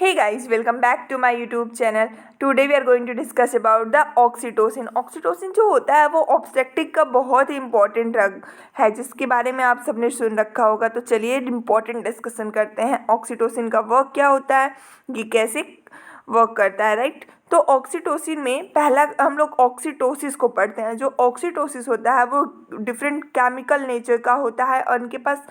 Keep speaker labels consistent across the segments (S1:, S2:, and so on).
S1: Hey guys, welcome back to my YouTube channel. Today we are going to discuss about the oxytocin. Oxytocin जो होता है वो obstetric का बहुत ही important drug है जिसके बारे में आप सबने सुन रखा होगा। तो चलिए इंपॉर्टेंट डिस्कशन करते हैं। ऑक्सीटोसिन का वर्क क्या होता है, ये कैसे वर्क करता है, राइट। तो ऑक्सीटोसिन में पहला हम लोग ऑक्सीटोसिस को पढ़ते हैं। जो ऑक्सीटोसिस होता है वो डिफरेंट केमिकल नेचर का होता है और उनके पास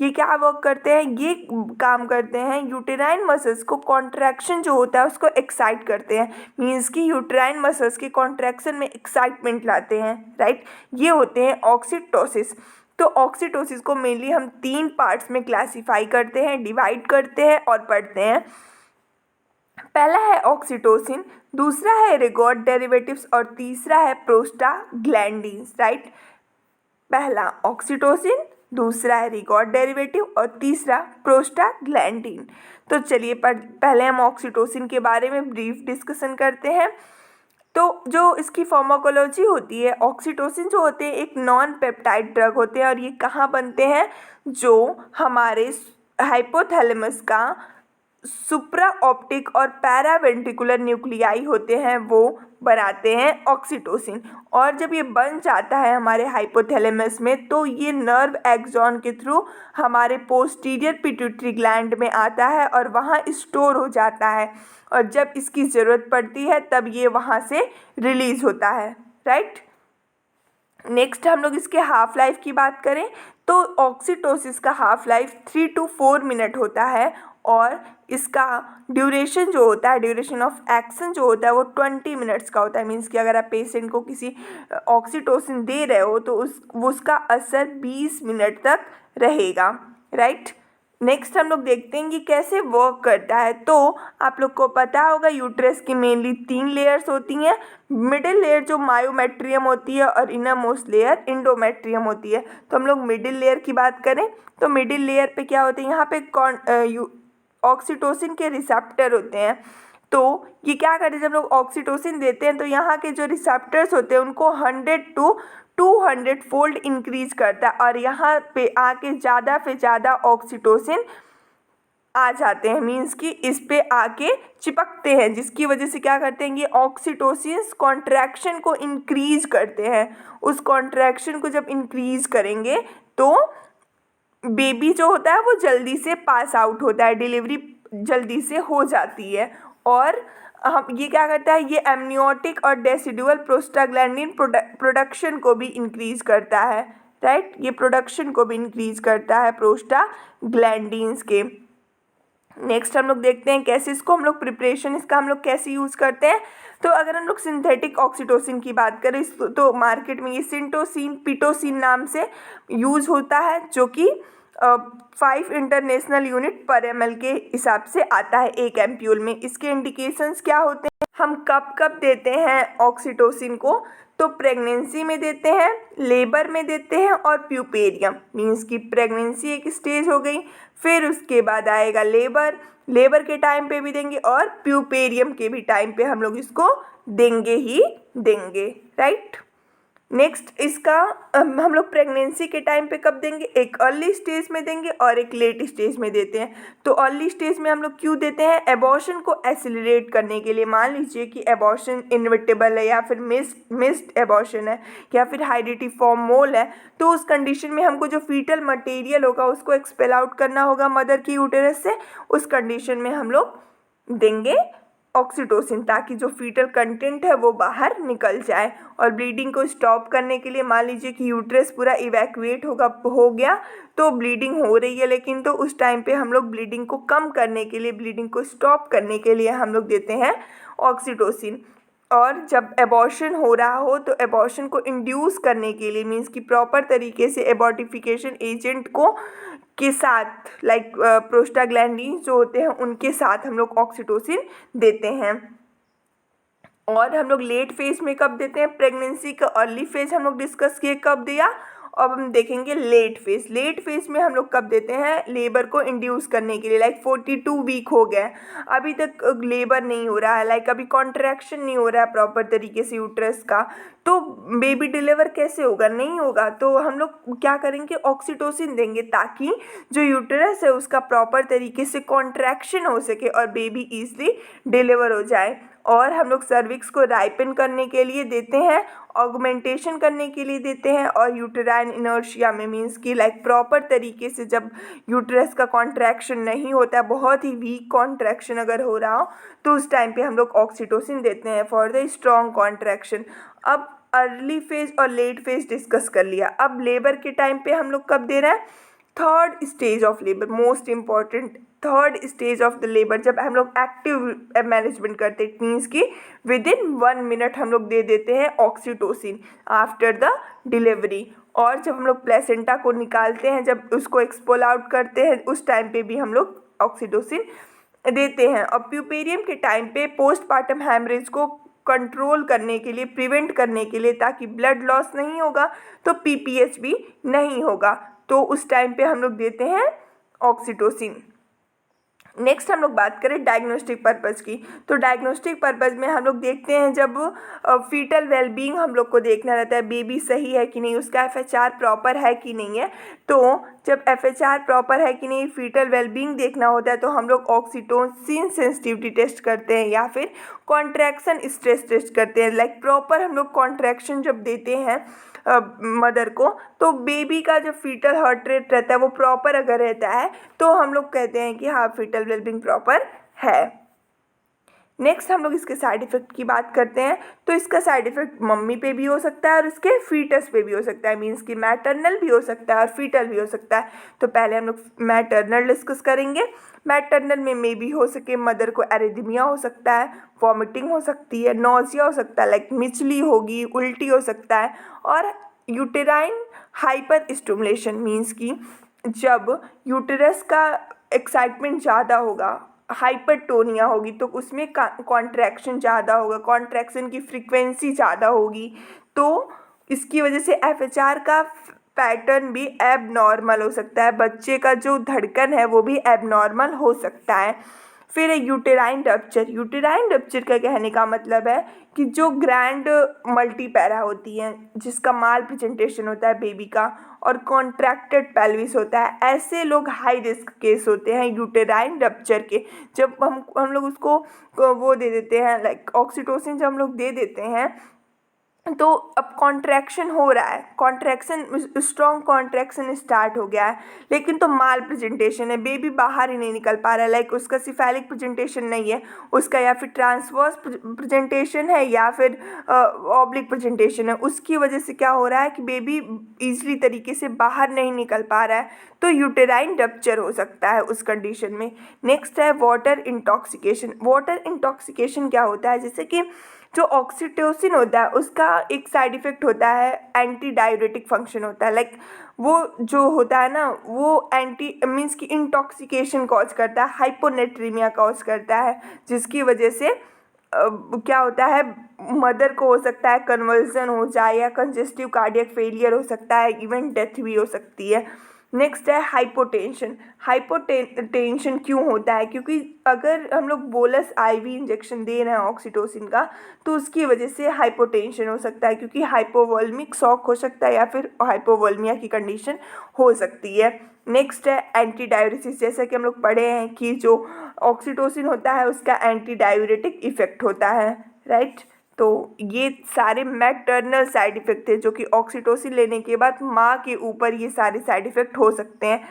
S1: ये क्या वर्क करते हैं, ये काम करते हैं यूटेराइन मसल्स को कॉन्ट्रैक्शन जो होता है उसको एक्साइट करते हैं। मीन्स कि यूटेराइन मसल्स के कॉन्ट्रैक्शन में एक्साइटमेंट लाते हैं, राइट। ये होते हैं ऑक्सीटोसिस। तो ऑक्सीटोसिस को मेनली हम 3 पार्ट्स में क्लासीफाई करते हैं, डिवाइड करते हैं और पढ़ते हैं। पहला है ऑक्सीटोसिन, दूसरा है रिगॉर्ड डेरिवेटिव्स और तीसरा है प्रोस्टाग्लैंडिन्स, राइट। पहला ऑक्सीटोसिन, दूसरा है रिगॉर्ड डेरिवेटिव और तीसरा प्रोस्टाग्लैंडिन। तो चलिए पहले हम ऑक्सीटोसिन के बारे में ब्रीफ डिस्कशन करते हैं। तो जो इसकी फार्माकोलॉजी होती है, ऑक्सीटोसिन जो होते हैं एक नॉन पेप्टाइड ड्रग होते हैं और ये कहाँ बनते हैं, जो हमारे हाइपोथैलेमस का सुप्रा ऑप्टिक और पैरावेंट्रिकुलर न्यूक्लियाई होते हैं वो बनाते हैं ऑक्सीटोसिन। और जब ये बन जाता है हमारे हाइपोथैलेमस में तो ये नर्व एक्सॉन के थ्रू हमारे पोस्टीरियर पिट्यूटरी ग्लैंड में आता है और वहाँ स्टोर हो जाता है और जब इसकी ज़रूरत पड़ती है तब ये वहाँ से रिलीज़ होता है, राइट। नेक्स्ट हम लोग इसके हाफ लाइफ की बात करें तो ऑक्सीटोसिस का हाफ लाइफ 3 to 4 मिनट होता है और इसका ड्यूरेशन जो होता है, ड्यूरेशन ऑफ एक्शन जो होता है वो 20 मिनट्स का होता है। मीन्स कि अगर आप पेशेंट को किसी ऑक्सीटोसिन दे रहे हो तो उसका असर 20 मिनट तक रहेगा, राइट। नेक्स्ट हम लोग देखते हैं कि कैसे वर्क करता है। तो आप लोग को पता होगा यूट्रस की मेनली 3 लेयर्स होती हैं। मिडिल लेयर जो मायोमेट्रियम होती है और इनर मोस्ट लेयर इंडोमेट्रियम होती है। तो हम लोग मिडिल लेयर की बात करें तो मिडिल लेयर पे क्या होते हैं, यहाँ पे ऑक्सीटोसिन के रिसेप्टर होते हैं। तो ये क्या करते हैं, जब लोग ऑक्सीटोसिन देते हैं तो यहाँ के जो रिसेप्टर्स होते हैं उनको 100 to 200 फोल्ड इंक्रीज करता है और यहाँ पे आके ज़्यादा से ज़्यादा ऑक्सीटोसिन आ जाते हैं। मीन्स कि इस पे आके चिपकते हैं जिसकी वजह से क्या करते हैं, ये ऑक्सीटोसिन कॉन्ट्रैक्शन को इंक्रीज करते हैं। उस कॉन्ट्रैक्शन को जब इंक्रीज करेंगे तो बेबी जो होता है वो जल्दी से पास आउट होता है, डिलीवरी जल्दी से हो जाती है। और हम ये क्या करता है, ये एमनियोटिक और डेसिडुअल प्रोस्टाग्लैंडिन प्रोडक्शन को भी इंक्रीज करता है, राइट। ये प्रोडक्शन को भी इंक्रीज करता है प्रोस्टाग्लैंडिन्स के। नेक्स्ट हम लोग देखते हैं कैसे इसको हम लोग प्रिपरेशन इसका हम लोग कैसे यूज़ करते हैं। तो अगर हम लोग सिंथेटिक ऑक्सीटोसिन की बात करें तो मार्केट में ये सिंटोसिन पिटोसिन नाम से यूज़ होता है जो कि 5 इंटरनेशनल यूनिट पर ml के हिसाब से आता है 1 एम्प्यूल में। इसके इंडिकेशंस क्या होते हैं, हम कब कब देते हैं ऑक्सीटोसिन को, तो प्रेगनेंसी में देते हैं, लेबर में देते हैं और प्यूपेरियम। मीन्स कि प्रेगनेंसी एक स्टेज हो गई, फिर उसके बाद आएगा लेबर के टाइम पे भी देंगे और प्यूपेरियम के भी टाइम पे हम लोग इसको देंगे ही देंगे, राइट। नेक्स्ट इसका हम लोग प्रेगनेंसी के टाइम पे कब देंगे, एक अर्ली स्टेज में देंगे और एक लेट स्टेज में देते हैं। तो अर्ली स्टेज में हम लोग क्यों देते हैं, एबॉर्शन को एसिलरेट करने के लिए। मान लीजिए कि एबॉर्शन इनविटेबल है या फिर मिस्ड एबॉर्शन है या फिर हाइडेटिफॉर्म मोल है, तो उस कंडीशन में हमको जो फीटल मटेरियल होगा उसको एक्सपेल आउट करना होगा मदर की यूटेरस से। उस कंडीशन में हम लोग देंगे ऑक्सीटोसिन ताकि जो फीटल कंटेंट है वो बाहर निकल जाए। और ब्लीडिंग को स्टॉप करने के लिए, मान लीजिए कि यूट्रस पूरा इवैक्यूएट हो गया तो ब्लीडिंग हो रही है, लेकिन तो उस टाइम पे हम लोग ब्लीडिंग को कम करने के लिए, ब्लीडिंग को स्टॉप करने के लिए हम लोग देते हैं ऑक्सीटोसिन। और जब एबॉर्शन हो रहा हो तो एबॉर्शन को इंड्यूस करने के लिए, मीन्स कि प्रॉपर तरीके से एबॉर्टिफिकेशन एजेंट को के साथ लाइक प्रोस्टाग्लैंडिन जो होते हैं उनके साथ हम लोग ऑक्सीटोसिन देते हैं। और हम लोग लेट फेज में कब देते हैं, प्रेगनेंसी का अर्ली फेज हम लोग डिस्कस किए कब दिया, अब हम देखेंगे लेट फेज। लेट फेज में हम लोग कब देते हैं, लेबर को इंड्यूस करने के लिए, लाइक 42 वीक हो गए, अभी तक लेबर नहीं हो रहा है, लाइक अभी कॉन्ट्रैक्शन नहीं हो रहा है प्रॉपर तरीके से यूट्रस का, तो बेबी डिलीवर कैसे होगा, नहीं होगा। तो हम लोग क्या करेंगे, ऑक्सीटोसिन देंगे ताकि जो यूट्रस है उसका प्रॉपर तरीके से कॉन्ट्रैक्शन हो सके और बेबी ईजिली डिलीवर हो जाए। और हम लोग सर्विक्स को राइपन करने के लिए देते हैं, ऑगमेंटेशन करने के लिए देते हैं, और यूटेराइन इनर्शिया में मीन्स कि लाइक प्रॉपर तरीके से जब यूट्रस का कॉन्ट्रैक्शन नहीं होता है, बहुत ही वीक कॉन्ट्रैक्शन अगर हो रहा हो, तो उस टाइम पे हम लोग ऑक्सीटोसिन देते हैं फॉर द स्ट्रॉन्ग कॉन्ट्रैक्शन। अब अर्ली फेज और लेट फेज डिस्कस कर लिया। अब लेबर के टाइम पे हम लोग कब दे रहे हैं, third stage of labour, most important third stage of the labour, जब हम लोग एक्टिव मैनेजमेंट करते हैं, मीन्स कि विद इन 1 मिनट हम लोग दे देते हैं ऑक्सीटोसिन आफ्टर द डिलीवरी। और जब हम लोग प्लेसेंटा को निकालते हैं, जब उसको एक्सपोल आउट करते हैं, उस टाइम पे भी हम लोग ऑक्सीटोसिन देते हैं। और प्यूपेरियम के टाइम पे पोस्टपार्टम हैमरेज को कंट्रोल करने के लिए, प्रिवेंट करने के लिए, ताकि ब्लड लॉस नहीं होगा तो पीपीएच भी नहीं होगा, तो उस टाइम पे हम लोग देते हैं ऑक्सीटोसिन। नेक्स्ट हम लोग बात करें डायग्नोस्टिक पर्पज़ की, तो डायग्नोस्टिक पर्पज़ में हम लोग देखते हैं जब फीटल वेलबींग हम लोग को देखना रहता है, बेबी सही है कि नहीं, उसका एफएचआर प्रॉपर है कि नहीं है। तो जब एफएचआर प्रॉपर है कि नहीं, फीटल वेलबींग देखना होता है, तो हम लोग ऑक्सीटोसिन सेंसिटिविटी टेस्ट करते हैं या फिर कॉन्ट्रैक्शन स्ट्रेस टेस्ट करते हैं। लाइक प्रॉपर हम लोग कॉन्ट्रैक्शन जब देते हैं मदर को, तो बेबी का जो फीटल हार्ट रेट रहता है वो प्रॉपर अगर रहता है, तो हम लोग कहते हैं कि हाँ फीटल वेलबींग प्रॉपर है। नेक्स्ट हम लोग इसके साइड इफ़ेक्ट की बात करते हैं, तो इसका साइड इफ़ेक्ट मम्मी पे भी हो सकता है और इसके फीटस पे भी हो सकता है, मीन्स कि मैटरनल भी हो सकता है और फीटल भी हो सकता है। तो पहले हम लोग मैटरनल डिस्कस करेंगे। मैटरनल में मे भी हो सके मदर को एरिथमिया हो सकता है, वॉमिटिंग हो सकती है, नोजिया हो सकता है, लाइक मिचली होगी, उल्टी हो सकता है, और यूटेराइन हाइपर स्टिमुलेशन मीन्स कि जब यूटेरस का एक्साइटमेंट ज़्यादा होगा, हाइपरटोनिया होगी, तो उसमें कॉन्ट्रैक्शन ज़्यादा होगा, कॉन्ट्रैक्शन की फ्रीक्वेंसी ज़्यादा होगी, तो इसकी वजह से एफएचआर का पैटर्न भी एबनॉर्मल हो सकता है, बच्चे का जो धड़कन है वो भी एबनॉर्मल हो सकता है। फिर है यूटेराइन रप्चर। यूटेराइन रप्चर का कहने का मतलब है कि जो ग्रैंड मल्टीपैरा होती हैं, जिसका माल प्रेजेंटेशन होता है बेबी का और कॉन्ट्रैक्टेड पेल्विस होता है, ऐसे लोग हाई रिस्क केस होते हैं यूटेराइन रप्चर के। जब हम लोग उसको वो दे देते हैं, लाइक ऑक्सीटोसिन जब हम लोग दे देते हैं, तो अब कॉन्ट्रैक्शन हो रहा है, कॉन्ट्रैक्शन स्ट्रॉन्ग कॉन्ट्रैक्शन स्टार्ट हो गया है, लेकिन तो माल प्रेजेंटेशन है, बेबी बाहर ही नहीं निकल पा रहा है, लाइक उसका सिफेलिक प्रेजेंटेशन नहीं है, उसका या फिर ट्रांसवर्स प्रेजेंटेशन है या फिर ऑब्लिक प्रेजेंटेशन है। उसकी वजह से क्या हो रहा है कि बेबी ईजिली तरीके से बाहर नहीं निकल पा रहा है, तो यूटेराइन रप्चर हो सकता है उस कंडीशन में। नेक्स्ट है वाटर इंटॉक्सिकेशन। वाटर इंटॉक्सिकेशन क्या होता है, जैसे कि जो ऑक्सीटोसिन होता है उसका एक साइड इफ़ेक्ट होता है, एंटी डाययूरेटिक फंक्शन होता है, लाइक वो जो होता है ना, वो एंटी मीन्स कि इंटॉक्सिकेशन कॉज करता है, हाइपोनेट्रीमिया कॉज करता है, जिसकी वजह से क्या होता है, मदर को हो सकता है कन्वर्जन हो जाए या कंजेस्टिव कार्डियक फेलियर हो सकता है, इवन डेथ भी हो सकती है। नेक्स्ट है हाइपोटेंशन। हाइपोटेंशन क्यों होता है, क्योंकि अगर हम लोग बोलस आईवी इंजेक्शन दे रहे हैं ऑक्सीटोसिन का, तो उसकी वजह से हाइपोटेंशन हो सकता है, क्योंकि हाइपोवोल्मिक शॉक हो सकता है या फिर हाइपोवोल्मिया की कंडीशन हो सकती है। नेक्स्ट है एंटी डायूरेसिस। जैसा कि हम लोग पढ़े हैं कि जो ऑक्सीटोसिन होता है उसका एंटी डायूरेटिक इफेक्ट होता है, राइट। तो ये सारे मैटरनल साइड इफ़ेक्ट थे जो कि ऑक्सीटोसिन लेने के बाद माँ के ऊपर ये सारे साइड इफ़ेक्ट हो सकते हैं।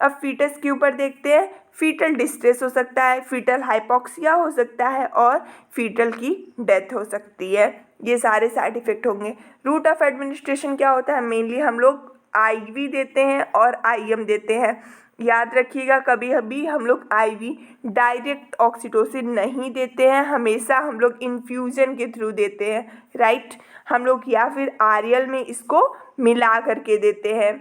S1: अब फीटस के ऊपर देखते हैं। फीटल डिस्ट्रेस हो सकता है, फीटल हाइपोक्सिया हो सकता है और फीटल की डेथ हो सकती है। ये सारे साइड इफ़ेक्ट होंगे। रूट ऑफ एडमिनिस्ट्रेशन क्या होता है, मेनली हम लोग आईवी देते हैं और आईएम देते हैं। याद रखिएगा, कभी कभी हम लोग आईवी डायरेक्ट ऑक्सीटोसिन नहीं देते हैं, हमेशा हम लोग इन्फ्यूज़न के थ्रू देते हैं, राइट। हम लोग या फिर आरएल में इसको मिला करके देते हैं।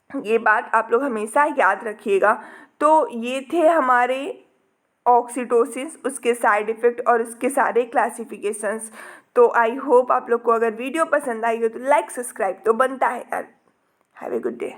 S1: ये बात आप लोग हमेशा याद रखिएगा। तो ये थे हमारे ऑक्सीटोसिन, उसके साइड इफ़ेक्ट और उसके सारे क्लासिफिकेशंस। तो आई होप आप लोग को अगर वीडियो पसंद आई हो तो लाइक सब्सक्राइब तो बनता है यार। Have a good day.